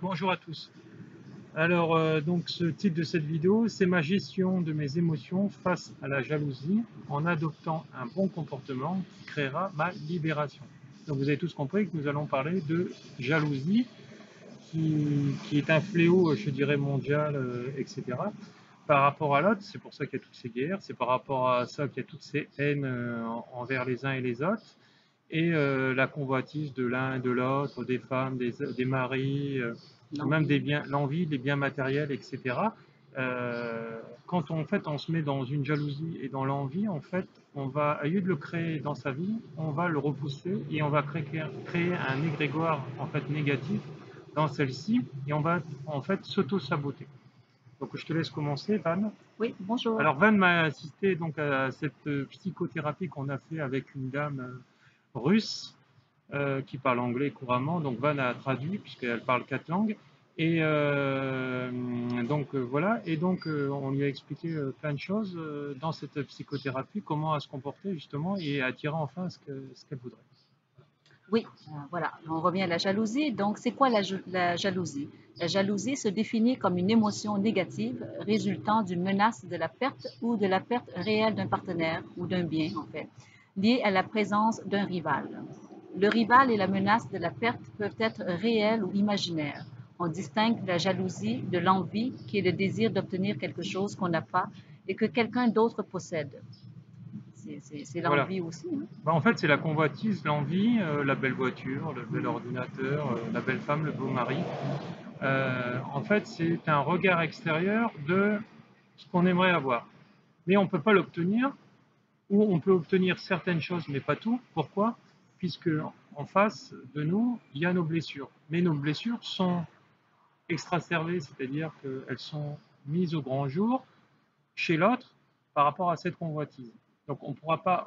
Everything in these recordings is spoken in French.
Bonjour à tous. Alors, donc ce titre de cette vidéo, c'est ma gestion de mes émotions face à la jalousie en adoptant un bon comportement qui créera ma libération. Donc vous avez tous compris que nous allons parler de jalousie qui est un fléau, je dirais, mondial, etc. Par rapport à l'autre, c'est pour ça qu'il y a toutes ces guerres, c'est par rapport à ça qu'il y a toutes ces haines envers les uns et les autres, et la convoitise de l'un et de l'autre, des femmes, des maris, même des biens, l'envie, des biens matériels, etc. Quand on, en fait, on se met dans une jalousie et dans l'envie, en fait, on va, au lieu de le créer dans sa vie, on va le repousser et on va créer un égrégore en fait négatif dans celle-ci et on va en fait s'auto-saboter. Donc je te laisse commencer, Van. Oui, bonjour. Alors Van m'a assisté donc à cette psychothérapie qu'on a fait avec une dame russe qui parle anglais couramment. Donc Van a traduit puisqu'elle parle 4 langues. Et voilà. Et donc on lui a expliqué plein de choses dans cette psychothérapie, comment à se comporter justement et attirer enfin ce qu'elle voudrait. Oui, voilà, on revient à la jalousie. Donc, c'est quoi la jalousie? La jalousie se définit comme une émotion négative résultant d'une menace de la perte ou de la perte réelle d'un partenaire ou d'un bien, en fait, liée à la présence d'un rival. Le rival et la menace de la perte peuvent être réels ou imaginaires. On distingue la jalousie de l'envie, qui est le désir d'obtenir quelque chose qu'on n'a pas et que quelqu'un d'autre possède. C'est Voilà. l'envie aussi, hein? Bah, en fait, c'est la convoitise, l'envie, la belle voiture, le bel ordinateur, la belle femme, le beau mari. En fait, c'est un regard extérieur de ce qu'on aimerait avoir. Mais on ne peut pas l'obtenir, ou on peut obtenir certaines choses, mais pas tout. Pourquoi? Puisque en face de nous, il y a nos blessures. Mais nos blessures sont extracervées, c'est-à-dire qu'elles sont mises au grand jour chez l'autre par rapport à cette convoitise. Donc on ne pourra pas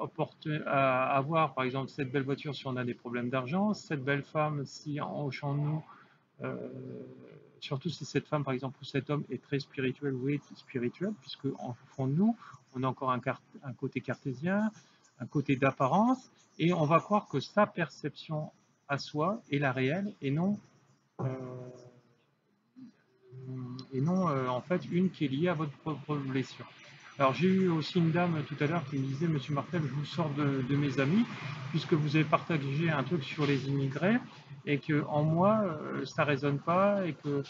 avoir, par exemple, cette belle voiture si on a des problèmes d'argent, cette belle femme si en champ de nous, euh, surtout si cette femme, par exemple, ou cet homme est très spirituel ou est spirituel, puisque en fond de nous, on a encore un côté cartésien, un côté d'apparence, et on va croire que sa perception à soi est la réelle euh, et non en fait une qui est liée à votre propre blessure. Alors j'ai eu aussi une dame tout à l'heure qui me disait, Monsieur Martel, je vous sors de mes amis, puisque vous avez partagé un truc sur les immigrés, et que en moi, ça résonne pas, et que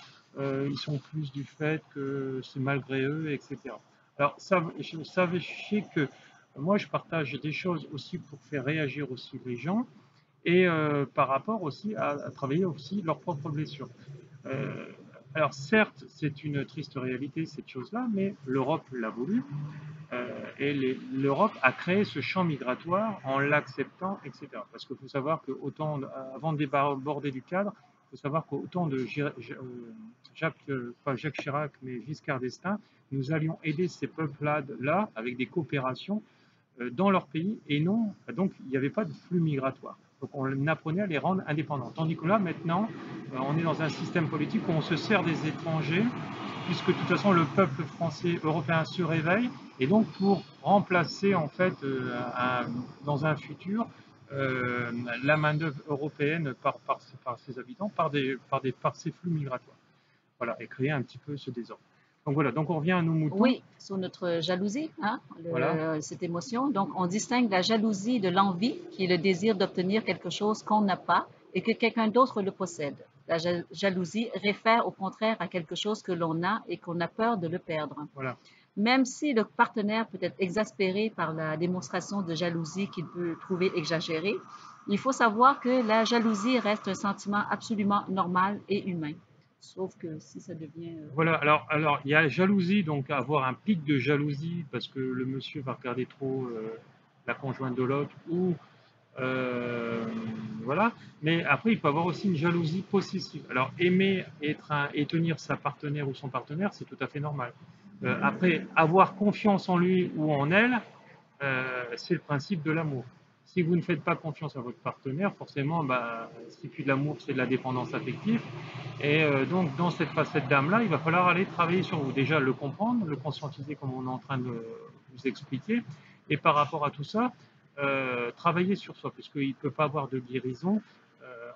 ils sont plus du fait que c'est malgré eux, etc. Alors sachez que moi je partage des choses aussi pour faire réagir aussi les gens, et par rapport aussi à travailler aussi leurs propres blessures. Euh, alors certes, c'est une triste réalité cette chose-là, mais l'Europe l'a voulu et l'Europe a créé ce champ migratoire en l'acceptant, etc. Parce qu'il faut savoir que autant, avant de déborder du cadre, il faut savoir qu'autant de Jacques, pas Jacques Chirac, mais Giscard d'Estaing, nous allions aider ces peuples-là avec des coopérations dans leur pays et non, donc il n'y avait pas de flux migratoire. Donc on apprenait à les rendre indépendants. Tandis que là, maintenant, on est dans un système politique où on se sert des étrangers, puisque de toute façon le peuple français, européen se réveille, et donc pour remplacer en fait dans un futur la main-d'œuvre européenne par ses habitants, par ces flux migratoires. Voilà, et créer un petit peu ce désordre. Donc voilà, donc on revient à nos moutons. Oui, sur notre jalousie, hein, Voilà, cette émotion. Donc, on distingue la jalousie de l'envie, qui est le désir d'obtenir quelque chose qu'on n'a pas et que quelqu'un d'autre le possède. La jalousie réfère au contraire à quelque chose que l'on a et qu'on a peur de le perdre. voilà. Même si le partenaire peut être exaspéré par la démonstration de jalousie qu'il peut trouver exagérée, il faut savoir que la jalousie reste un sentiment absolument normal et humain. Sauf que si ça devient... Voilà, alors il y a la jalousie, donc avoir un pic de jalousie parce que le monsieur va regarder trop la conjointe de l'autre ou euh, voilà. Mais après, il peut avoir aussi une jalousie possessive. Alors aimer et tenir sa partenaire ou son partenaire, c'est tout à fait normal. Après, avoir confiance en lui ou en elle, c'est le principe de l'amour. Si vous ne faites pas confiance à votre partenaire, forcément, bah, c'est plus de l'amour, c'est de la dépendance affective. Et donc, dans cette facette d'âme-là, il va falloir aller travailler sur vous. Déjà, le comprendre, le conscientiser comme on est en train de vous expliquer. Et par rapport à tout ça, travailler sur soi, puisqu'il ne peut pas avoir de guérison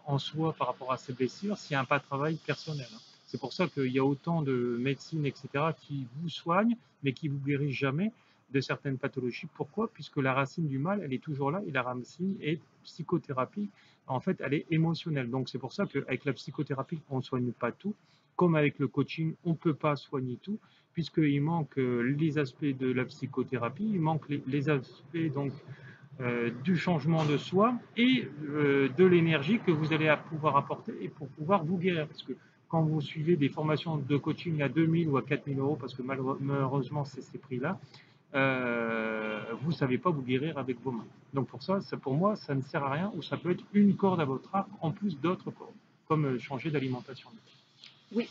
en soi par rapport à ses blessures s'il n'y a pas de travail personnel, hein. C'est pour ça qu'il y a autant de médecines, etc., qui vous soignent, mais qui vous guérissent jamais de certaines pathologies. Pourquoi? Puisque la racine du mal, elle est toujours là, et la racine est psychothérapie. En fait, elle est émotionnelle. Donc, c'est pour ça qu'avec la psychothérapie, on ne soigne pas tout. Comme avec le coaching, on ne peut pas soigner tout, puisqu'il manque les aspects de la psychothérapie, il manque les aspects donc du changement de soi et de l'énergie que vous allez pouvoir apporter et pour pouvoir vous guérir. Parce que quand vous suivez des formations de coaching à 2000 ou à 4000 euros, parce que malheureusement c'est ces prix-là, vous ne savez pas vous guérir avec vos mains. Donc pour ça, pour moi, ça ne sert à rien, ou ça peut être une corde à votre arc en plus d'autres cordes, comme changer d'alimentation. Oui,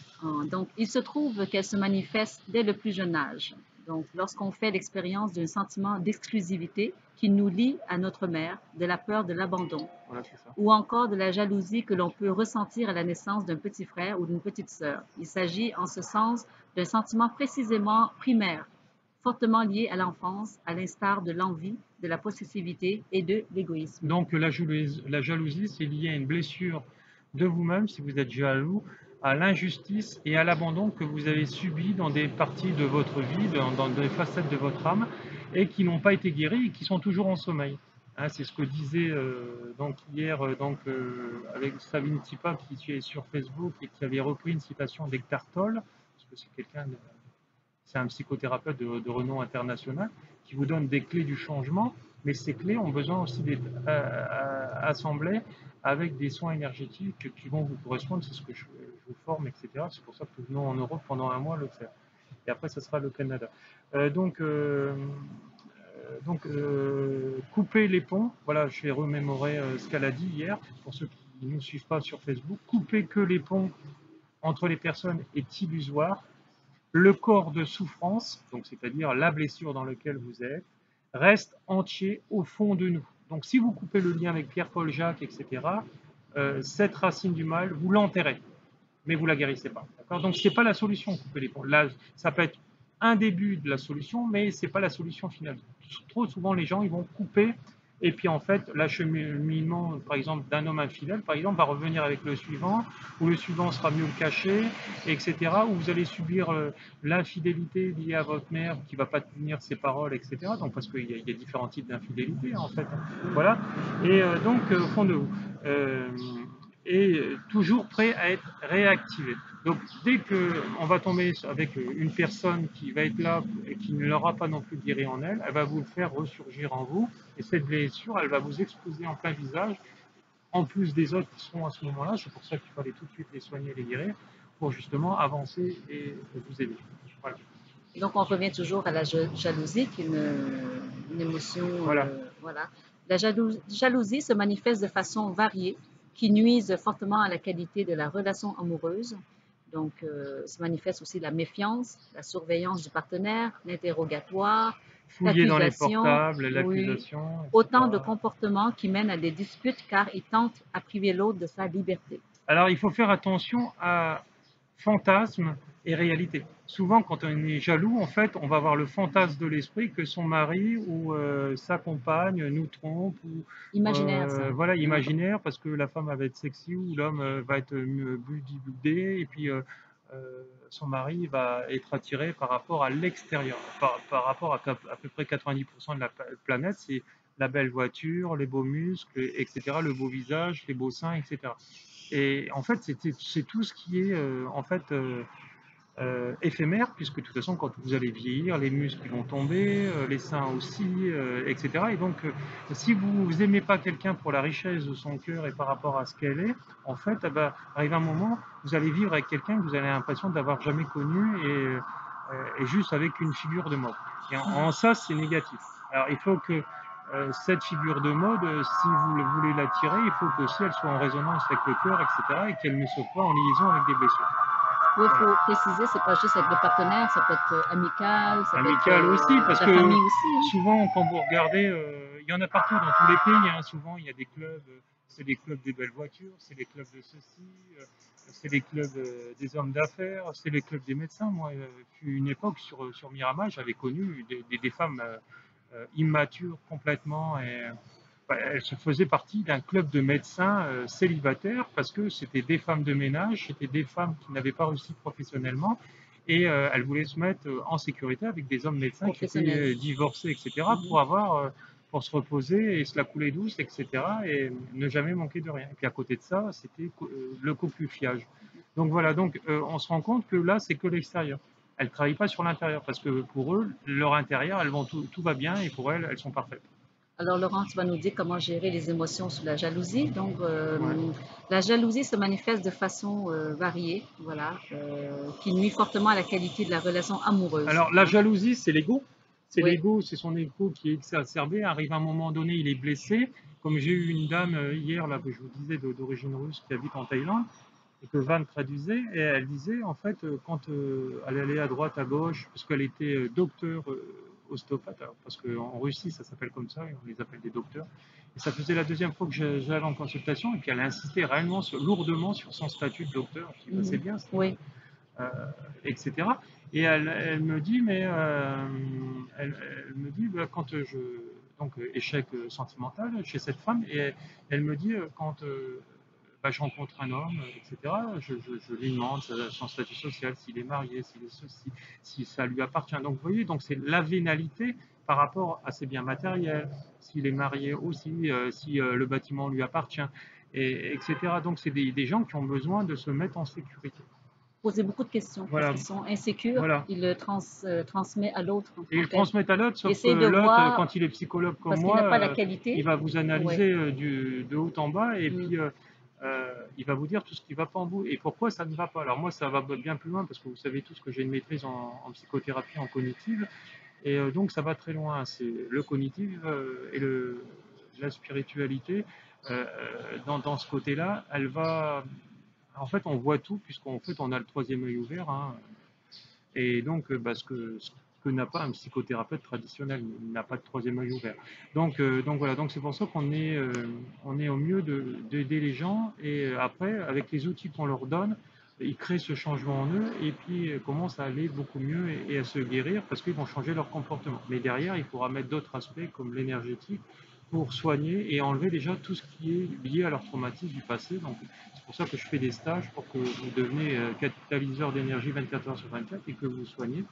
donc il se trouve qu'elle se manifeste dès le plus jeune âge. Donc lorsqu'on fait l'expérience d'un sentiment d'exclusivité qui nous lie à notre mère, de la peur de l'abandon, Voilà, c'est ça. ou encore de la jalousie que l'on peut ressentir à la naissance d'un petit frère ou d'une petite sœur. Il s'agit en ce sens d'un sentiment précisément primaire, fortement lié à l'enfance, à l'instar de l'envie, de la possessivité et de l'égoïsme. Donc la jalousie, c'est lié à une blessure de vous-même, si vous êtes jaloux, à l'injustice et à l'abandon que vous avez subi dans des parties de votre vie, dans des facettes de votre âme, et qui n'ont pas été guéries et qui sont toujours en sommeil. Hein, c'est ce que disait donc hier avec Sabine Tipa qui est sur Facebook et qui avait repris une citation d'Eckhart Tolle, parce que c'est un psychothérapeute de renom international, qui vous donne des clés du changement, mais ces clés ont besoin aussi d'être assemblées avec des soins énergétiques qui vont vous correspondre. C'est ce que je vous forme, etc. C'est pour ça que nous venons en Europe pendant un mois le faire. Et après, ce sera le Canada. Couper les ponts. Voilà, je vais remémorer ce qu'elle a dit hier. Pour ceux qui ne nous suivent pas sur Facebook, couper que les ponts entre les personnes est illusoire. Le corps de souffrance, donc c'est-à-dire la blessure dans laquelle vous êtes, reste entier au fond de nous. Donc si vous coupez le lien avec Pierre, Paul, Jacques, etc., cette racine du mal, vous l'enterrez, mais vous ne la guérissez pas. Donc ce n'est pas la solution, couper les ponts. Là, ça peut être un début de la solution, mais ce n'est pas la solution finale. Trop souvent, les gens ils vont couper, et puis en fait, l'acheminement, par exemple, d'un homme infidèle, par exemple, va revenir avec le suivant, où le suivant sera mieux caché, etc., où vous allez subir l'infidélité liée à votre mère qui ne va pas tenir ses paroles, etc. Donc, parce qu'il y a différents types d'infidélité, en fait. Voilà. Et au fond de vous. Et toujours prêt à être réactivé. Donc dès qu'on va tomber avec une personne qui va être là et qui ne l'aura pas non plus guéri en elle, elle va vous le faire ressurgir en vous, et cette blessure, elle va vous exploser en plein visage, en plus des autres qui seront à ce moment-là. C'est pour ça qu'il fallait tout de suite les soigner et les guérir, pour justement avancer et vous aider. Voilà. Donc on revient toujours à la jalousie, qui est une émotion, Voilà. voilà. La jalousie se manifeste de façon variée, qui nuisent fortement à la qualité de la relation amoureuse. Donc, se manifeste aussi la méfiance, la surveillance du partenaire, l'interrogatoire, Fouiller dans les l'accusation, portables, oui, l'accusation, autant de etc. comportements qui mènent à des disputes car ils tentent à priver l'autre de sa liberté. Alors, il faut faire attention à fantasme et réalité. Souvent, quand on est jaloux, en fait, on va avoir le fantasme de l'esprit que son mari ou sa compagne nous trompe, ou Imaginaire, ça. voilà, imaginaire, parce que la femme va être sexy ou l'homme va être bodybuildé, et puis son mari va être attiré par rapport à l'extérieur, par rapport à peu près 90% de la planète, c'est la belle voiture, les beaux muscles, etc., le beau visage, les beaux seins, etc. Et en fait, c'est tout ce qui est éphémère, puisque de toute façon, quand vous allez vieillir, les muscles vont tomber, les seins aussi, etc. Et donc, si vous n'aimez pas quelqu'un pour la richesse de son cœur et par rapport à ce qu'elle est, en fait, arrive un moment, vous allez vivre avec quelqu'un que vous avez l'impression d'avoir jamais connu, et juste avec une figure de mode. Et en ça, c'est négatif. Alors, il faut que cette figure de mode, si vous voulez l'attirer, il faut qu'aussi elle soit en résonance avec le cœur, etc., et qu'elle ne soit pas en liaison avec des blessures. Oui, il faut préciser, c'est pas juste avec le partenaire, ça peut être amical, ça peut être Amical aussi, parce la que famille aussi. Hein. souvent, quand vous regardez, il y en a partout dans tous les pays, hein, souvent, il y a des clubs, c'est les clubs des belles voitures, c'est les clubs de ceci, c'est les clubs des hommes d'affaires, c'est les clubs des médecins. Moi, une époque sur Miramar, j'avais connu des femmes immatures complètement, Elle se faisait partie d'un club de médecins célibataires parce que c'était des femmes de ménage, c'était des femmes qui n'avaient pas réussi professionnellement et elles voulaient se mettre en sécurité avec des hommes médecins qui Professionnel. étaient divorcés, etc., Mhm. pour avoir, pour se reposer et se la couler douce, etc., et ne jamais manquer de rien. Et puis à côté de ça, c'était le cocufiage. Donc voilà, donc on se rend compte que là, c'est que l'extérieur. Elles ne travaillent pas sur l'intérieur parce que pour eux, leur intérieur, elles vont tout va bien et pour elles, elles sont parfaites. Alors, Laurent, tu vas nous dire comment gérer les émotions sous la jalousie. Donc, Ouais. la jalousie se manifeste de façon variée, voilà, qui nuit fortement à la qualité de la relation amoureuse. Alors, la Hein. jalousie, c'est l'ego. C'est Oui, l'ego, c'est son ego qui est exacerbé. Arrive à un moment donné, il est blessé. Comme j'ai eu une dame hier, là, que je vous disais, d'origine russe, qui habite en Thaïlande, et que Van traduisait, et elle disait, en fait, quand elle allait à droite, à gauche, parce qu'elle était docteur ostéopathe, alors, parce qu'en Russie, ça s'appelle comme ça, et on les appelle des docteurs. Et ça faisait la deuxième fois que j'allais en consultation, et puis elle insistait réellement, lourdement sur son statut de docteur. Je dis, bah, c'est mhm, bien, oui. euh, etc. Et elle me dit, mais elle me dit, bah, quand je donc échec sentimental chez cette femme, et elle me dit quand bah, je rencontre un homme, etc. Je lui demande son statut social, s'il est marié, s'il est ceci, si ça lui appartient. Donc vous voyez, donc c'est la vénalité par rapport à ses biens matériels, s'il est marié aussi, si le bâtiment lui appartient, etc. Donc c'est des gens qui ont besoin de se mettre en sécurité. Poser beaucoup de questions parce Voilà, qu'ils sont insécures. voilà. Ils le transmettent à l'autre Et en ils tant le tel. transmettent à l'autre, sauf que Essaye de l'autre, voir quand il est psychologue comme parce qu'il moi, n'a pas la il qualité. va vous Oui. analyser de haut en bas et Mm. puis il va vous dire tout ce qui ne va pas en vous et pourquoi ça ne va pas. Alors moi, ça va bien plus loin parce que vous savez tous que j'ai une maîtrise en psychothérapie en cognitive et donc ça va très loin. C'est le cognitif et la spiritualité. Dans ce côté-là, elle va. En fait, on voit tout puisqu'en fait, on a le troisième œil ouvert. Hein. Et donc, bah, ce que n'a pas un psychothérapeute traditionnel, il n'a pas de troisième œil ouvert. Donc voilà, donc c'est pour ça on est au mieux d'aider les gens et après, avec les outils qu'on leur donne, ils créent ce changement en eux et puis commencent à aller beaucoup mieux et à se guérir parce qu'ils vont changer leur comportement. Mais derrière, il faudra mettre d'autres aspects comme l'énergétique pour soigner et enlever déjà tout ce qui est lié à leur traumatisme du passé. Donc c'est pour ça que je fais des stages pour que vous deveniez catalyseur d'énergie 24 heures sur 24 et que vous soignez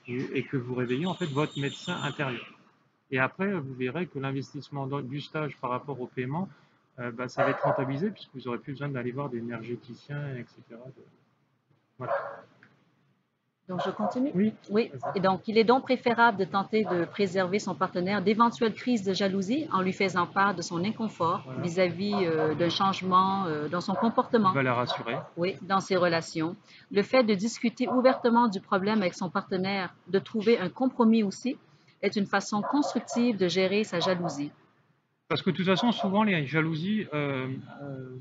et que vous réveillez en fait votre médecin intérieur. Et après, vous verrez que l'investissement du stage par rapport au paiement, bah, ça va être rentabilisé puisque vous n'aurez plus besoin d'aller voir des énergéticiens, etc. Voilà. Donc, je continue. Oui, Oui. Et donc, il est donc préférable de tenter de préserver son partenaire d'éventuelles crises de jalousie en lui faisant part de son inconfort voilà. vis-à-vis d'un changement dans son Il comportement. va la rassurer. Oui, dans ses relations. Le fait de discuter ouvertement du problème avec son partenaire, de trouver un compromis aussi, est une façon constructive de gérer sa jalousie. Parce que de toute façon, souvent, les jalousies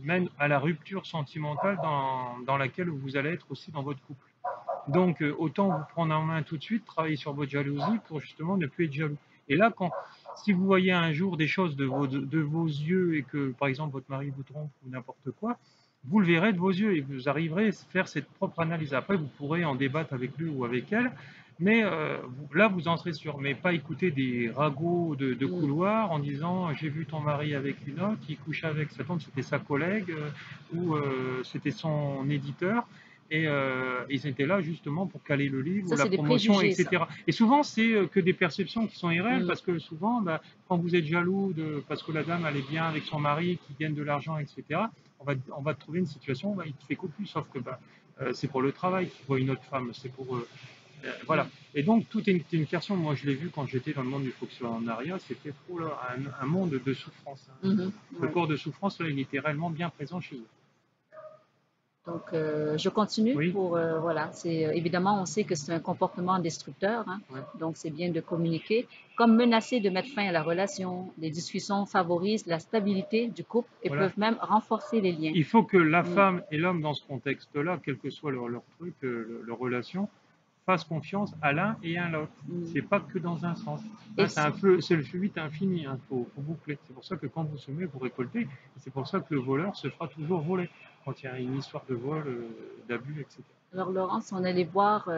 mènent à la rupture sentimentale dans laquelle vous allez être aussi dans votre couple. Donc, autant vous prendre en main tout de suite, travailler sur votre jalousie pour justement ne plus être jaloux. Et là, si vous voyez un jour des choses de vos yeux et que, par exemple, votre mari vous trompe ou n'importe quoi, vous le verrez de vos yeux et vous arriverez à faire cette propre analyse. Après, vous pourrez en débattre avec lui ou avec elle, mais là, vous en serez sûr. Mais pas écouter des ragots de Mm. couloir en disant j'ai vu ton mari avec une autre, il couchait avec sa tante, c'était sa collègue ou c'était son éditeur. Et ils étaient là justement pour caler le livre ou Ça, la c'est des promotion, préjugés, ça. etc. Et souvent, c'est que des perceptions qui sont irréelles Mm. parce que souvent, bah, quand vous êtes jaloux parce que la dame elle est bien avec son mari, qui gagne de l'argent, etc., on va trouver une situation, bah, il te fait cocu, sauf que bah, c'est pour le travail qu'il voit une autre femme, c'est pour. Voilà. Mm. Et donc, tout est une question. Moi, je l'ai vu quand j'étais dans le monde du fonctionnariat, c'était oh là, un monde de souffrance. Hein. Mhm. Le Ouais. corps de souffrance, là, il était réellement bien présent chez eux. Donc, je continue Oui, pour, voilà, c'est évidemment, on sait que c'est un comportement destructeur, hein, ouais. donc c'est bien de communiquer. Comme menacer de mettre fin à la relation, les discussions favorisent la stabilité du couple et Voilà. peuvent même renforcer les liens. Il faut que la Mm. femme et l'homme, dans ce contexte-là, quel que soit leur truc, leur relation, fassent confiance à l'un et à l'autre. Mm. C'est pas que dans un sens. Et Hein, c'est le fluide infini. Faut boucler. C'est pour ça que quand vous semez, vous récoltez. Et c'est pour ça que le voleur se fera toujours voler. quand il y a une histoire de vol, d'abus, etc. Alors, Laurence, on allait voir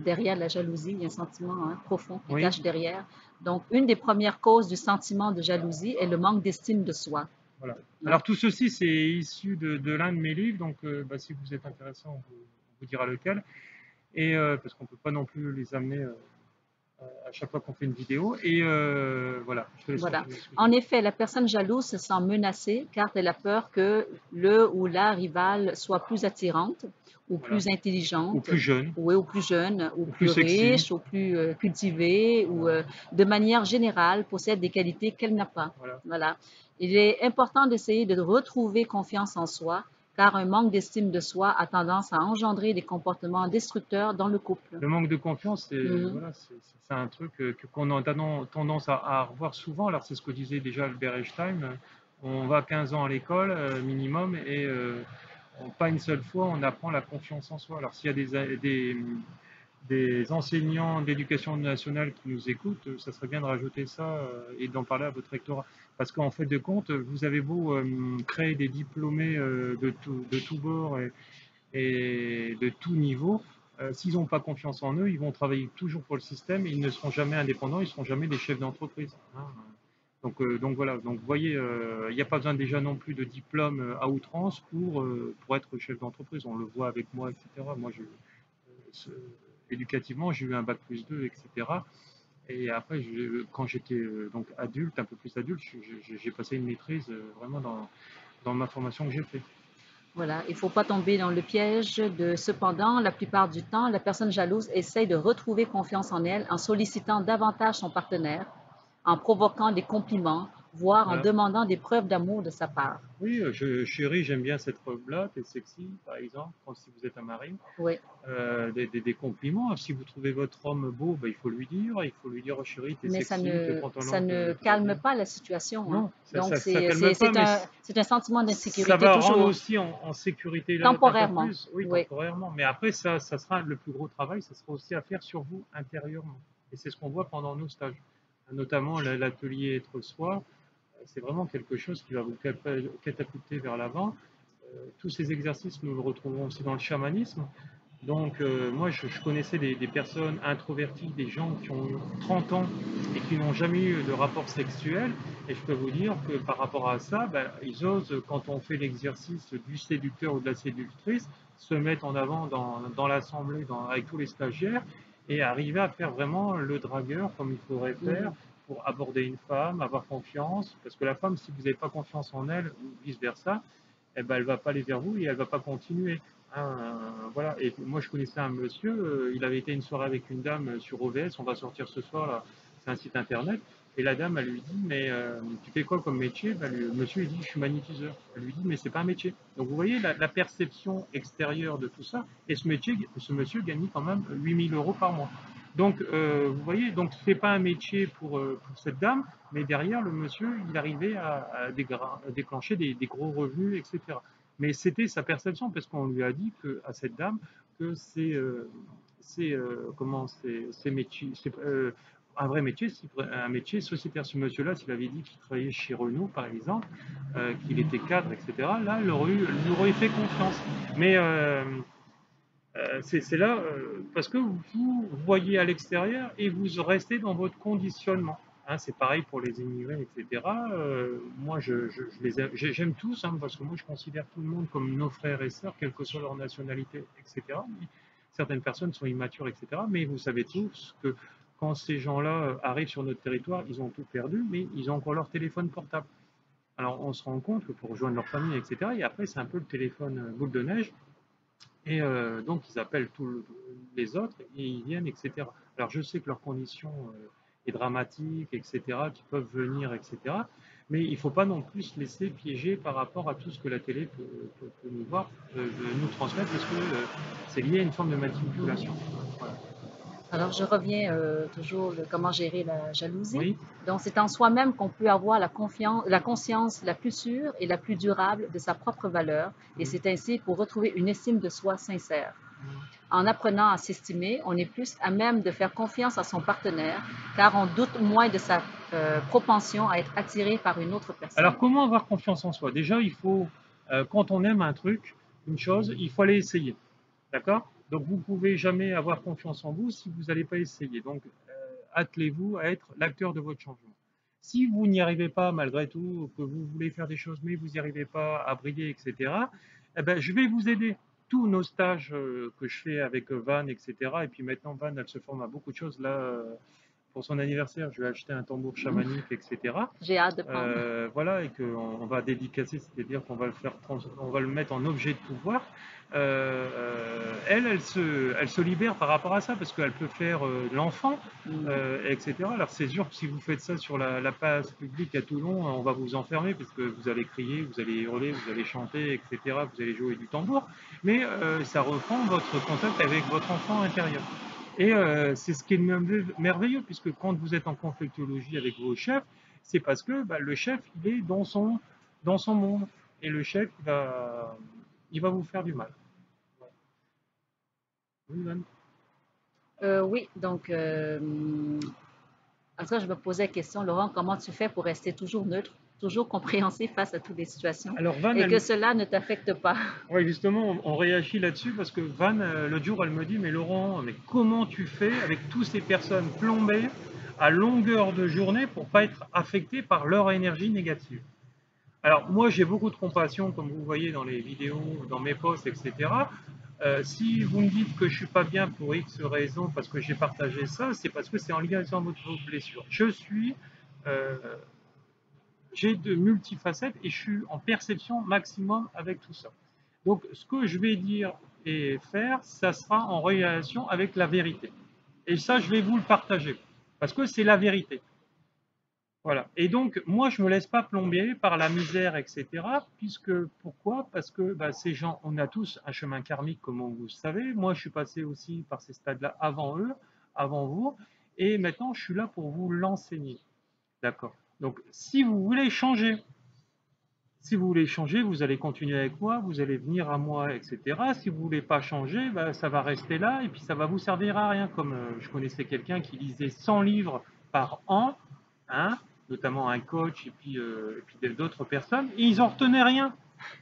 derrière la jalousie, il y a un sentiment profond qui Oui, cache derrière. Donc, une des premières causes du sentiment de jalousie est le manque d'estime de soi. voilà. Hein. Alors tout ceci, c'est issu de l'un de mes livres, donc bah, si vous êtes intéressé, on vous dira lequel. Et parce qu'on ne peut pas non plus les amener à chaque fois qu'on fait une vidéo. Et voilà, je te laisse Voilà. continuer, En excuse-moi. effet, la personne jalouse se sent menacée car elle a peur que le ou la rivale soit plus attirante ou Voilà. plus Ou intelligente, plus jeune, ou plus jeune, ou ou plus plus sexy. riche, ou plus cultivée, ou Voilà. de manière générale possède des qualités qu'elle n'a pas. Voilà. Voilà. Il est important d'essayer de retrouver confiance en soi car un manque d'estime de soi a tendance à engendrer des comportements destructeurs dans le couple. Le manque de confiance, c'est Mhm. voilà, c'est un truc qu'on a tendance à revoir souvent. Alors c'est ce que disait déjà Albert Einstein. On va 15 ans à l'école minimum et pas une seule fois on apprend la confiance en soi. Alors s'il y a des enseignants d'éducation nationale qui nous écoutent, ça serait bien de rajouter ça et d'en parler à votre rectorat. Parce qu'en fait de compte, vous avez beau créer des diplômés de tout bord et de tout niveau, s'ils n'ont pas confiance en eux, ils vont travailler toujours pour le système et ils ne seront jamais indépendants, ils ne seront jamais des chefs d'entreprise. Hein. Donc voilà, donc vous voyez, il n'y a pas besoin déjà non plus de diplôme à outrance pour être chef d'entreprise. On le voit avec moi, etc. Moi, ce- éducativement, j'ai eu un bac+2, etc. Et après, quand j'étais donc adulte, un peu plus adulte, j'ai passé une maîtrise vraiment dans ma formation que j'ai fait. Voilà, il ne faut pas tomber dans le piège de cependant, la plupart du temps, la personne jalouse essaye de retrouver confiance en elle en sollicitant davantage son partenaire, en provoquant des compliments, voire en Voilà. demandant des preuves d'amour de sa part. Oui, chérie, j'aime bien cette robe-là, t'es sexy, par exemple, quand si vous êtes un mari. Oui, Des compliments. Si vous trouvez votre homme beau, ben, il faut lui dire, oh chérie, t'es mais sexy, ce ça pantalon ne te va calme bien. pas la situation. Hein. Non, Donc, ça calme pas, mais c'est un sentiment ça d'insécurité va rendre toujours, aussi en sécurité là, un peu temporairement. plus, oui, Oui. temporairement. Mais après, ça sera le plus gros travail, ça sera aussi à faire sur vous intérieurement. Et c'est ce qu'on voit pendant nos stages. Notamment l'atelier Être Soi, c'est vraiment quelque chose qui va vous catapulter vers l'avant. Tous ces exercices, nous le retrouvons aussi dans le chamanisme. Donc, moi, je connaissais des personnes introverties, des gens qui ont 30 ans et qui n'ont jamais eu de rapport sexuel. Et je peux vous dire que par rapport à ça, ben, ils osent, quand on fait l'exercice du séducteur ou de la séductrice, se mettre en avant dans l'assemblée, avec tous les stagiaires, et arriver à faire vraiment le dragueur comme il faudrait faire Mhm. pour aborder une femme, avoir confiance. Parce que la femme, si vous n'avez pas confiance en elle, ou vice-versa, eh ben, elle ne va pas aller vers vous et elle ne va pas continuer. Hein, voilà. Et moi, je connaissais un monsieur, il avait été une soirée avec une dame sur OVS, on va sortir ce soir, là, c'est un site internet. Et la dame, elle lui dit, mais tu fais quoi comme métier? Ben, le monsieur, il dit, je suis magnétiseur. Elle lui dit, mais c'est pas un métier. Donc vous voyez la perception extérieure de tout ça. Et ce monsieur gagnait quand même 8 000 € par mois. Donc vous voyez, donc c'est pas un métier pour cette dame, mais derrière le monsieur, il arrivait à déclencher des gros revenus, etc. Mais c'était sa perception parce qu'on lui a dit à cette dame que c'est métier, un vrai métier, un métier sociétaire. Ce monsieur-là, s'il avait dit qu'il travaillait chez Renault, par exemple, qu'il était cadre, etc., là, il aurait fait confiance. Mais c'est là parce que vous voyez à l'extérieur et vous restez dans votre conditionnement. Hein, c'est pareil pour les immigrés, etc. Moi, j'aime tous, hein, parce que moi, je considère tout le monde comme nos frères et sœurs, quelle que soit leur nationalité, etc. Certaines personnes sont immatures, etc. Mais vous savez tous que quand ces gens-là arrivent sur notre territoire, ils ont tout perdu, mais ils ont encore leur téléphone portable. Alors, on se rend compte que pour rejoindre leur famille, etc. Et après, c'est un peu le téléphone boule de neige. Et donc, ils appellent tous les autres et ils viennent, etc. Alors, je sais que leur condition est dramatique, etc., qu'ils peuvent venir, etc. Mais il ne faut pas non plus se laisser piéger par rapport à tout ce que la télé peut nous voir, nous transmettre, parce que c'est lié à une forme de manipulation. Mhm. Voilà. Alors, je reviens toujours comment gérer la jalousie. Oui, Donc, c'est en soi-même qu'on peut avoir la conscience la plus sûre et la plus durable de sa propre valeur. Et mm, c'est ainsi pour retrouver une estime de soi sincère. mm. En apprenant à s'estimer, on est plus à même de faire confiance à son partenaire, car on doute moins de sa propension à être attiré par une autre personne. Alors, comment avoir confiance en soi? Déjà, il faut, quand on aime un truc, une chose, il faut aller essayer. D'accord? Donc vous ne pouvez jamais avoir confiance en vous si vous n'allez pas essayer. Donc attelez-vous à être l'acteur de votre changement. Si vous n'y arrivez pas malgré tout, que vous voulez faire des choses mais vous n'y arrivez pas à briller, etc., eh ben, je vais vous aider. Tous nos stages que je fais avec Van, etc., et puis maintenant Van, elle se forme à beaucoup de choses. Là, pour son anniversaire, je lui ai acheté un tambour chamanique, etc. J'ai hâte de prendre. Voilà, et qu'on va dédicacer, c'est-à-dire qu'on va le faire, on va le mettre en objet de pouvoir. Elle se libère par rapport à ça parce qu'elle peut faire l'enfant, etc. Alors c'est sûr que si vous faites ça sur la place publique à Toulon, on va vous enfermer parce que vous allez crier, vous allez hurler, vous allez chanter, etc. Vous allez jouer du tambour, mais ça reprend votre contact avec votre enfant intérieur. Et c'est ce qui est merveilleux, puisque quand vous êtes en conflictologie avec vos chefs, c'est parce que bah, le chef, il est dans son monde. Et le chef, il va vous faire du mal. Oui, Van. Oui, donc, en tout cas, je me posais la question, Laurent, comment tu fais pour rester toujours neutre, toujours compréhensif face à toutes les situations Alors Van, et que cela ne t'affecte pas? ouais, justement, on réagit là-dessus parce que Van, l'autre jour, elle me dit, mais Laurent, mais comment tu fais avec toutes ces personnes plombées à longueur de journée pour pas être affecté par leur énergie négative? Alors moi j'ai beaucoup de compassion comme vous voyez dans les vidéos, dans mes posts, etc. Si vous me dites que je suis pas bien pour X raisons parce que j'ai partagé ça, c'est parce que c'est en lien avec vos blessures. Euh, j'ai de multifacettes et je suis en perception maximum avec tout ça. Donc ce que je vais dire et faire, ça sera en relation avec la vérité. Et ça, je vais vous le partager parce que c'est la vérité. Voilà. Et donc, moi, je me laisse pas plomber par la misère, etc. Puisque, pourquoi? Parce que bah, ces gens, on a tous un chemin karmique, comme vous le savez. Moi, je suis passé aussi par ces stades-là avant eux, avant vous. Et maintenant, je suis là pour vous l'enseigner. D'accord. Donc, si vous voulez changer, vous allez continuer avec moi, vous allez venir à moi, etc. Si vous voulez pas changer, bah, ça va rester là et puis ça va vous servir à rien. Comme je connaissais quelqu'un qui lisait 100 livres par an, hein, notamment un coach et puis d'autres personnes, et ils n'en retenaient rien.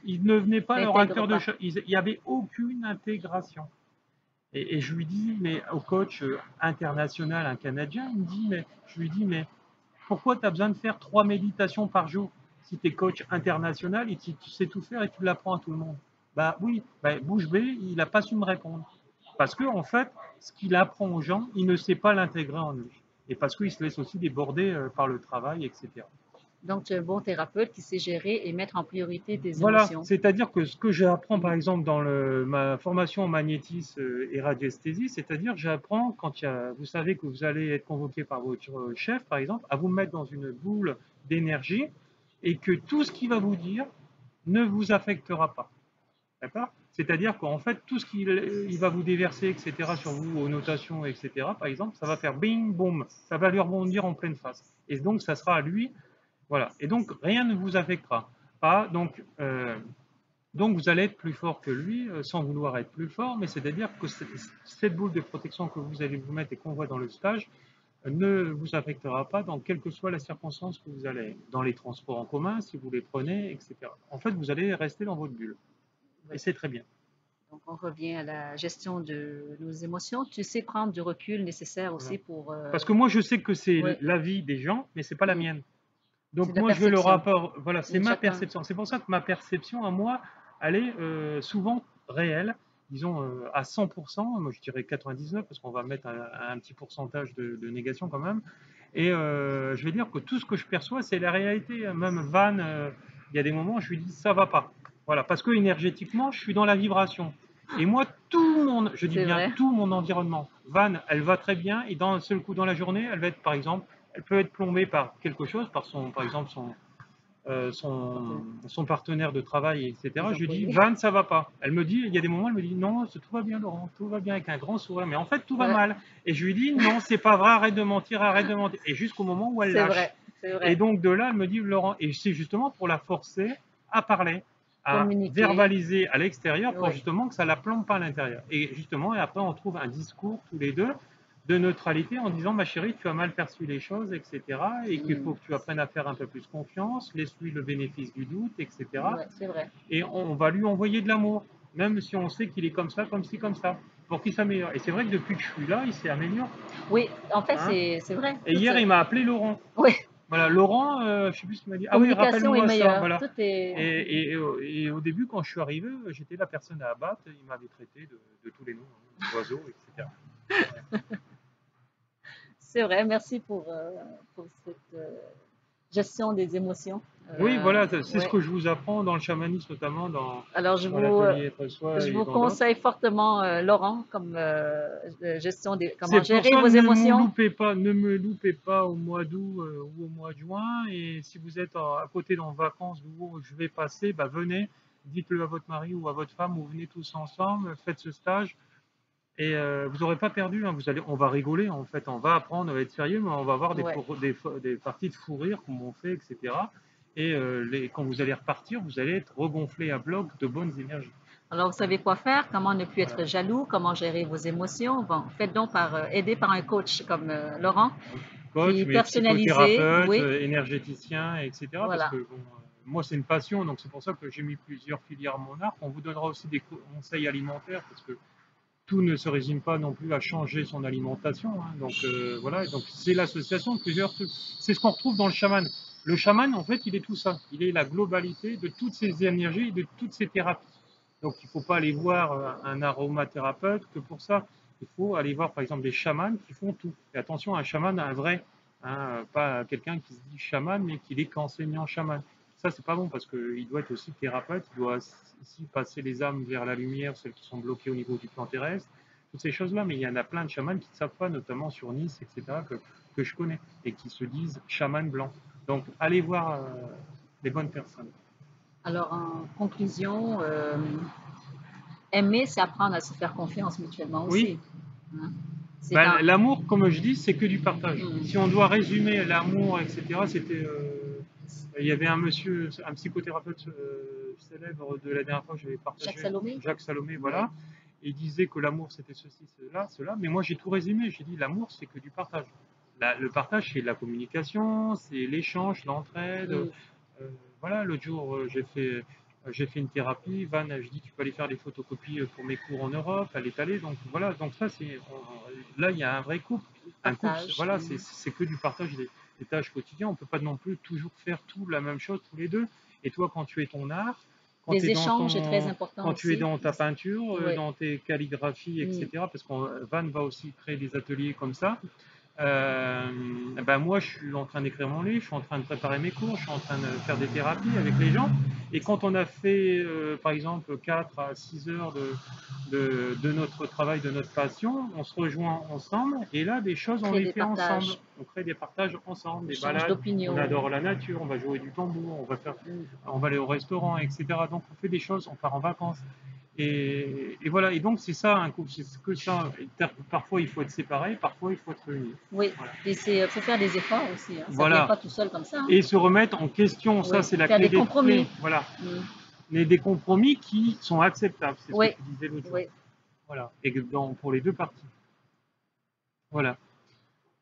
Ils ne venaient pas leur T'intègres acteur de pas. choc. Il n'y avait aucune intégration. Et je lui dis, mais au coach international, un Canadien, il me dit, mais je lui dis, mais pourquoi tu as besoin de faire 3 méditations par jour? Si tu es coach international et tu sais tout faire et tu l'apprends à tout le monde. Bah oui, bah, bouche bée, il n'a pas su me répondre. Parce que en fait, ce qu'il apprend aux gens, il ne sait pas l'intégrer en lui. Et parce qu'il se laisse aussi déborder par le travail, etc. Donc, tu es un bon thérapeute qui sait gérer et mettre en priorité tes Voilà, émotions. c'est-à-dire que ce que j'apprends par Mhm. exemple dans ma formation en magnétisme et radiesthésie, c'est-à-dire que j'apprends quand vous savez que vous allez être convoqué par votre chef par exemple, à vous mettre dans une boule d'énergie et que tout ce qu'il va vous dire ne vous affectera pas. D'accord? C'est-à-dire qu'en fait, tout ce qu'il va vous déverser, etc., sur vous, aux notations, etc., par exemple, ça va faire bing, boum, ça va lui rebondir en pleine face. Et donc, ça sera à lui. Voilà. Et donc, rien ne vous affectera. Pas, donc vous allez être plus fort que lui sans vouloir être plus fort, mais c'est-à-dire que cette boule de protection que vous allez vous mettre et qu'on voit dans le stage ne vous affectera pas dans quelle que soit la circonstance que vous allez, dans les transports en commun, si vous les prenez, etc. En fait, vous allez rester dans votre bulle. Et Oui. c'est très bien. Donc, on revient à la gestion de nos émotions. Tu sais prendre du recul nécessaire Voilà. aussi pour... Parce que moi, je sais que c'est Oui, la vie des gens, mais c'est pas la mienne. c'est Donc de la moi, je vais le perception. rapport, voilà, c'est ma Chacun. perception. C'est pour ça que ma perception à moi, elle est souvent réelle, disons à 100%, moi je dirais 99, parce qu'on va mettre un petit pourcentage de négation quand même. Et je vais dire que tout ce que je perçois, c'est la réalité. Même Van, il y a des moments où je lui dis ça va pas. Voilà, parce que énergétiquement, je suis dans la vibration. Et moi, je dis C'est bien vrai. tout mon environnement. Van, elle va très bien, et d'un seul coup dans la journée, elle va être, par exemple, elle peut être plombée par quelque chose, par exemple, son partenaire de travail, Les etc. Je lui dis, employés. Van, ça va pas. Elle me dit, il y a des moments, elle me dit, non, tout va bien, Laurent, tout va bien, avec un grand sourire. Mais en fait, tout va Ouais, mal. Et je lui dis, non, c'est pas vrai, arrête de mentir, arrête de mentir. Et jusqu'au moment où elle c'est lâche. vrai. C'est Et vrai. donc de là, elle me dit, Laurent, et c'est justement pour la forcer à parler, à Communiquer. verbaliser à l'extérieur pour Oui. justement que ça la plombe pas à l'intérieur. Et justement, et après, on trouve un discours tous les deux de neutralité en disant, ma chérie, tu as mal perçu les choses, etc. Et qu'il faut Mm. que tu apprennes à faire un peu plus confiance, laisse-lui le bénéfice du doute, etc. Ouais, c'est vrai. Et on va lui envoyer de l'amour. même si on sait qu'il est comme ça, comme ci, comme ça, pour qu'il s'améliore. Et c'est vrai que depuis que je suis là, il s'est amélioré. Oui, en fait, Hein. c'est vrai. Et hier, il m'a appelé Laurent. Oui, Voilà, Laurent, je sais plus ce qu'il m'a dit. Ah oui, communication est rappelle-moi ça. meilleure. Voilà. Tout est. Et au début, quand je suis arrivé, j'étais la personne à abattre. Il m'avait traité de tous les noms, d'oiseaux, etc. C'est vrai. Merci pour cette gestion des émotions. Oui, voilà, c'est ce Ouais. que je vous apprends dans le chamanisme, notamment Alors, dans l'atelier Être Soi je et vous dans d'autres. conseille fortement Laurent comme gestion des, comment C'est pour gérer ça, vos émotions. ne me loupez pas au mois d'août ou au mois de juin. Et si vous êtes à côté dans vacances d'où je vais passer, bah venez, dites-le à votre mari ou à votre femme, ou venez tous ensemble, faites ce stage. Et vous n'aurez pas perdu, hein, on va rigoler en fait, on va apprendre, on va être sérieux, mais on va avoir Ouais. des parties de fou rire, comme on fait, etc. Et quand vous allez repartir, vous allez être regonflé à bloc de bonnes énergies. Alors, vous savez quoi faire, comment ne plus Voilà. être jaloux, comment gérer vos émotions. Bon, faites donc aidé par un coach comme Laurent, Coach, qui est mais personnalisé. psychothérapeute, Oui, énergéticien, etc. Parce voilà. que bon, moi, c'est une passion, donc c'est pour ça que j'ai mis plusieurs filières à mon arc. On vous donnera aussi des conseils alimentaires, parce que tout ne se résume pas non plus à changer son alimentation. Hein. Donc voilà, donc c'est l'association de plusieurs trucs. C'est ce qu'on retrouve dans le chaman. Le chaman, en fait, il est tout ça. Il est la globalité de toutes ces énergies, de toutes ces thérapies. Donc il ne faut pas aller voir un aromathérapeute que pour ça. Il faut aller voir par exemple des chamans qui font tout. Et attention, un chaman, un vrai, hein, pas quelqu'un qui se dit chaman, mais qui est qu'enseignant chaman. Ça, c'est pas bon parce qu'il doit être aussi thérapeute, il doit aussi passer les âmes vers la lumière, celles qui sont bloquées au niveau du plan terrestre, toutes ces choses-là. Mais il y en a plein de chamans qui ne savent pas, notamment sur Nice, etc., que je connais, et qui se disent chaman blanc. Donc, allez voir les bonnes personnes. Alors, en conclusion, aimer, c'est apprendre à se faire confiance mutuellement Oui, aussi. Hein. C'est ben, un. l'amour, comme je dis, c'est que du partage. Si Hmm. on doit résumer l'amour, etc., c'était. Il y avait un monsieur, un psychothérapeute célèbre de la dernière fois que j'avais Jacques partagé, Salomé? Jacques Salomé, Oui. voilà. Il disait que l'amour c'était ceci, cela, cela. Mais moi j'ai tout résumé. J'ai dit l'amour c'est que du partage. Le partage c'est la communication, c'est l'échange, l'entraide. Hmm. Voilà, l'autre jour j'ai fait une thérapie. Van, je dis tu peux aller faire des photocopies pour mes cours en Europe. Elle est allée. Donc voilà, donc ça c'est là il y a un vrai couple. Un couple, Partage. voilà, Hmm. c'est que du partage des tâches quotidiennes. On ne peut pas non plus toujours faire tout la même chose tous les deux. Et toi, quand tu es ton art, Les échanges est très important quand tu es aussi. dans ta peinture, Oui. dans tes calligraphies, Hmm. etc., parce qu'on Van va aussi créer des ateliers comme ça. Euh, ben moi, je suis en train d'écrire mon livre, je suis en train de préparer mes cours, je suis en train de faire des thérapies avec les gens. Et quand on a fait, par exemple, 4 à 6 heures de notre travail, de notre passion, on se rejoint ensemble. Et là, des choses, on Créer les des fait ensemble. partages. On crée des partages ensemble, des Échange balades. On d'opinions. adore la nature, on va jouer du tambour, on va aller au restaurant, etc. Donc, on fait des choses, on part en vacances. Et voilà, et donc c'est ça un couple, c'est que ça. Parfois il faut être séparé, parfois il faut être réunis. Oui. Voilà. Et c'est faut faire des efforts aussi. Hein. Ça vient Voilà. pas tout seul comme ça. Hein. Et se remettre en question, ça Oui. c'est la Faire clé des des clés. compromis. Voilà. Hmm. Mais des compromis qui sont acceptables, c'est ce que Oui. tu disais l'autre jour. Oui. Voilà. Et pour les deux parties. Voilà.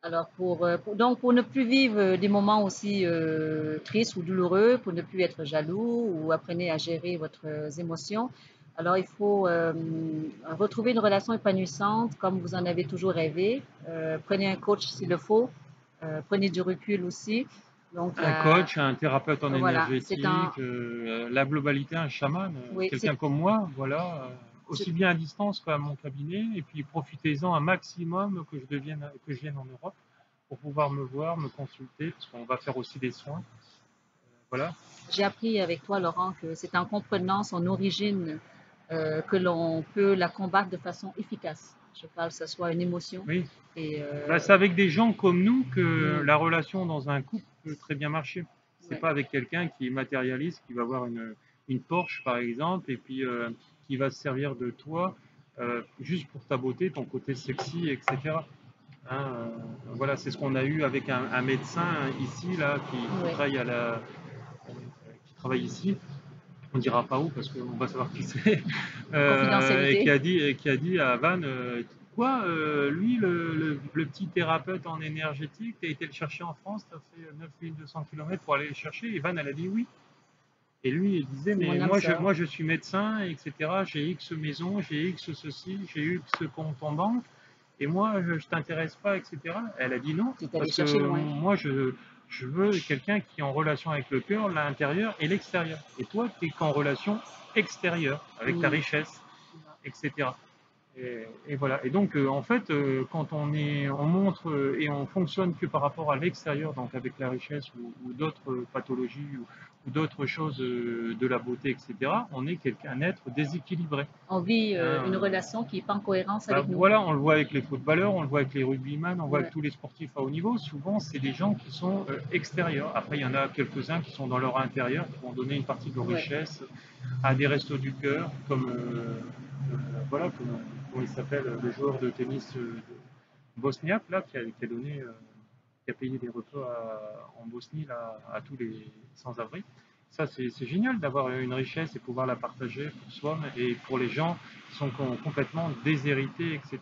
Alors donc pour ne plus vivre des moments aussi tristes ou douloureux, pour ne plus être jaloux ou apprenez à gérer votre émotions, alors il faut retrouver une relation épanouissante comme vous en avez toujours rêvé. Prenez un coach s'il le faut. Prenez du recul aussi. Donc Un coach, un thérapeute en voilà, c'est un énergétique, la globalité, un chaman, oui, quelqu'un comme moi, voilà, c'est- aussi bien à distance qu'à mon cabinet, et puis profitez-en un maximum que je vienne en Europe pour pouvoir me voir, me consulter, parce qu'on va faire aussi des soins. Voilà. j'ai appris avec toi, Laurent, que c'est en comprenant son origine que l'on peut la combattre de façon efficace. Je parle que ce soit une émotion. Oui. Et Bah, c'est avec des gens comme nous que hmm, la relation dans un couple peut très bien marcher. C'est ouais. pas avec quelqu'un qui est matérialiste, qui va avoir une Porsche par exemple, et puis qui va se servir de toi juste pour ta beauté, ton côté sexy, etc. Hein, voilà, c'est ce qu'on a eu avec un médecin ici là Ouais. qui travaille ici. On dira pas où parce qu'on va savoir qui c'est, Confidentialité. et qui a dit à Van, quoi, lui, le petit thérapeute en énergétique, tu as été le chercher en France, tu as fait 9200 km pour aller le chercher, et Van, elle a dit oui. Et lui, il disait, C'est mon mais âme sœur. moi, je suis médecin, etc. J'ai X maisons, j'ai X ceci, j'ai X compte en banque. Et moi, je ne t'intéresse pas, etc. Elle a dit non, Tu es allé parce chercher que loin. moi, je veux quelqu'un qui est en relation avec le cœur, l'intérieur et l'extérieur. Et toi, tu es qu'en relation extérieure, avec ta Hmm. richesse, etc. Et voilà. Et donc, en fait, quand on montre et on fonctionne que par rapport à l'extérieur, donc avec la richesse ou d'autres pathologies ou d'autres choses de la beauté, etc., on est un être déséquilibré. On vit Hein, une relation qui n'est pas en cohérence bah avec nous. voilà, on le voit avec les footballeurs, on le voit avec les rugbyman, on le voit avec Ouais, tous les sportifs à haut niveau. Souvent, c'est des gens qui sont extérieurs. Après, il y en a quelques-uns qui sont dans leur intérieur, qui vont donner une partie de leur ouais. richesse à des restos du cœur, comme voilà, comment il s'appelle, le joueur de tennis bosniaque là, qui a donné, qui a payé des repas en Bosnie là, à tous les sans-abri. Ça, c'est génial d'avoir une richesse et pouvoir la partager pour soi et pour les gens qui sont complètement déshérités, etc.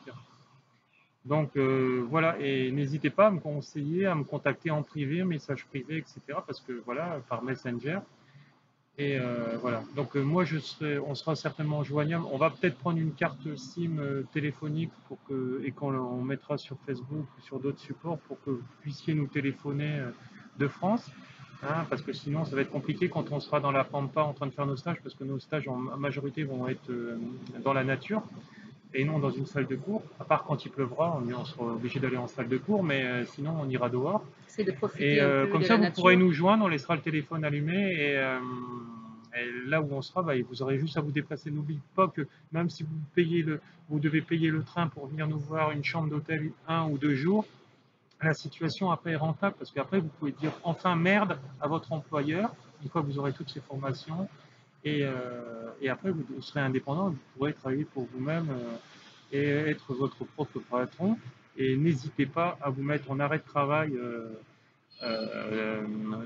Donc voilà, et n'hésitez pas à me conseiller, à me contacter en privé, message privé, etc. Parce que voilà, par Messenger, et voilà. Donc moi, on sera certainement joignable. On va peut-être prendre une carte SIM téléphonique et qu'on mettra sur Facebook ou sur d'autres supports pour que vous puissiez nous téléphoner de France. Hein, parce que sinon, ça va être compliqué quand on sera dans la pampa en train de faire nos stages, parce que nos stages en majorité vont être dans la nature et non dans une salle de cours. À part quand il pleuvra, on sera obligé d'aller en salle de cours, mais sinon on ira dehors. C'est de Et profiter un peu comme de ça, la vous pourrez nature. nous joindre, on laissera le téléphone allumé et là où on sera, bah, vous aurez juste à vous déplacer. N'oubliez pas que même si vous devez payer le train pour venir nous voir une chambre d'hôtel 1 ou 2 jours, la situation après est rentable parce qu'après vous pouvez dire enfin merde à votre employeur une fois que vous aurez toutes ces formations et après vous serez indépendant, vous pourrez travailler pour vous-même et être votre propre patron. Et n'hésitez pas à vous mettre en arrêt de travail euh,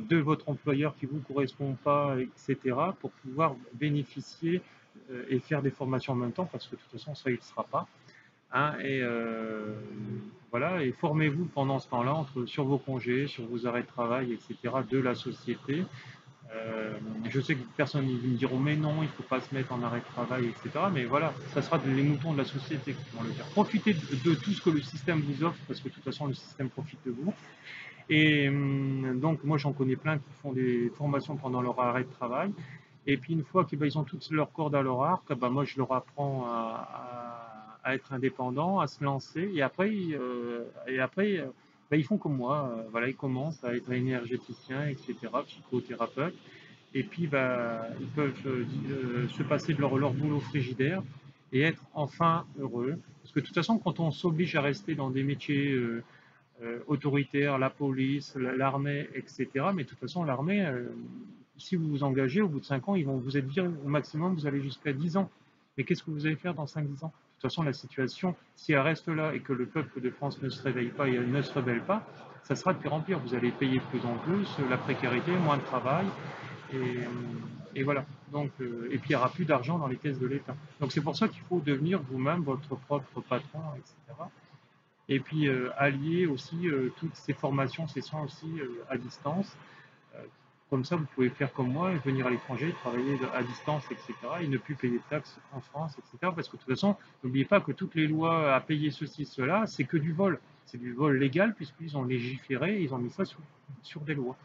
de votre employeur qui ne vous correspond pas, etc., pour pouvoir bénéficier et faire des formations en même temps, parce que de toute façon, ça, il ne sera pas. Hein, et voilà, et formez-vous pendant ce temps-là sur vos congés, sur vos arrêts de travail, etc., de la société. Je sais que personne ne me diront mais non, il ne faut pas se mettre en arrêt de travail, etc. Mais voilà, ça sera les moutons de la société qui vont le faire. Profitez de tout ce que le système vous offre, parce que de toute façon, le système profite de vous. Et donc, moi, j'en connais plein qui font des formations pendant leur arrêt de travail. Et puis, une fois qu'ils ont toutes leurs cordes à leur arc, bah, moi, je leur apprends à être indépendants, à se lancer. Et après, bah, ils font comme moi. Voilà, ils commencent à être énergéticiens, etc., psychothérapeutes. Et puis, bah, ils peuvent se passer de leur boulot frigidaire et être enfin heureux. Parce que de toute façon, quand on s'oblige à rester dans des métiers autoritaires, la police, l'armée, etc. Mais de toute façon, l'armée, si vous vous engagez, au bout de 5 ans, ils vont vous être virés. Au maximum, vous allez jusqu'à 10 ans. Mais qu'est-ce que vous allez faire dans 5-10 ans? De toute façon, la situation, si elle reste là et que le peuple de France ne se réveille pas et ne se rebelle pas, ça sera de pire en pire. Vous allez payer de plus en plus, la précarité, moins de travail, et, et voilà. Donc, et puis il n'y aura plus d'argent dans les caisses de l'État. Donc c'est pour ça qu'il faut devenir vous-même votre propre patron, etc. Et puis allier aussi toutes ces formations, ces soins aussi à distance. Euh, Comme ça, vous pouvez faire comme moi et venir à l'étranger, travailler à distance, etc. Et ne plus payer de taxes en France, etc. Parce que de toute façon, n'oubliez pas que toutes les lois à payer ceci, cela, c'est que du vol. C'est du vol légal puisqu'ils ont légiféré, ils ont mis ça sur des lois.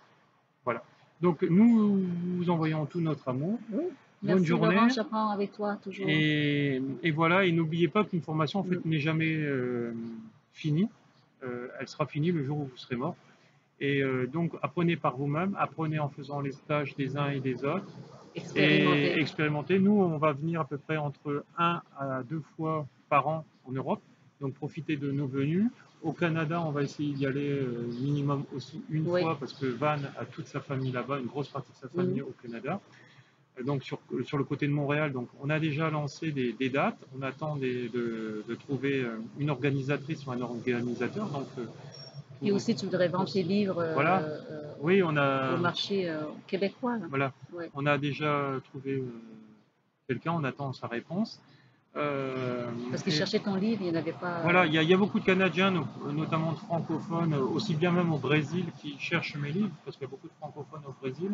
Voilà. Donc nous vous envoyons tout notre amour. Bonne Merci Laurent, journée. j'apprends avec toi toujours. Et voilà, et n'oubliez pas qu'une formation en Mm. fait n'est jamais finie. Elle sera finie le jour où vous serez mort. Et donc apprenez par vous-même, apprenez en faisant les stages des uns et des autres et Expérimenter. expérimentez. Nous, on va venir à peu près entre 1 à 2 fois par an en Europe, donc profitez de nos venues. Au Canada, on va essayer d'y aller minimum aussi une Oui. fois parce que Van a toute sa famille là-bas, une grosse partie de sa Mm. famille au Canada. Donc sur le côté de Montréal, donc on a déjà lancé des dates. On attend de trouver une organisatrice ou un organisateur. Donc Et pour, aussi, tu voudrais vendre tes livres voilà. Oui, au marché québécois, là. voilà, Ouais. on a déjà trouvé quelqu'un. On attend sa réponse. Parce qu'ils Et cherchaient ton livre, il n'y en avait pas. voilà, il y a beaucoup de Canadiens, notamment de francophones, aussi bien même au Brésil, qui cherchent mes livres, parce qu'il y a beaucoup de francophones au Brésil.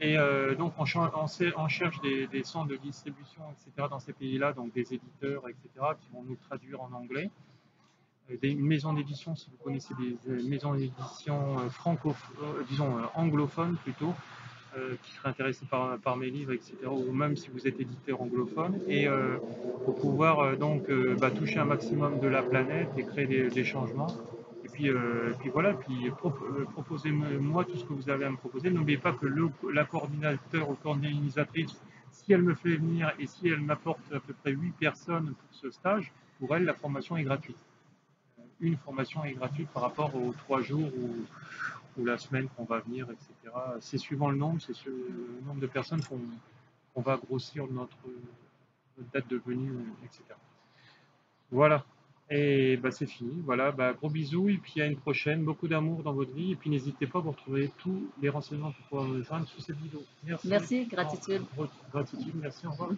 Et donc on cherche des centres de distribution, etc. dans ces pays-là, donc des éditeurs, etc. qui vont nous traduire en anglais. Une maison d'édition, si vous connaissez des maisons d'édition disons anglophones plutôt, qui seraient intéressés par mes livres, etc. Ou même si vous êtes éditeur anglophone, et pour pouvoir toucher un maximum de la planète et créer des changements. Et puis voilà, proposez-moi tout ce que vous avez à me proposer. N'oubliez pas que la coordinateur ou coordinatrice, si elle me fait venir et si elle m'apporte à peu près 8 personnes pour ce stage, pour elle, la formation est gratuite. Une formation est gratuite par rapport aux 3 jours ou la semaine qu'on va venir, etc. C'est suivant le nombre, le nombre de personnes qu'on va grossir notre date de venue, etc. Voilà. Et bah, c'est fini. Voilà, bah, gros bisous et puis à une prochaine. Beaucoup d'amour dans votre vie. Et puis n'hésitez pas, vous retrouver tous les renseignements pour pouvoir me joindre sous cette vidéo. Merci. Merci, gratitude. Gratitude, merci, au revoir.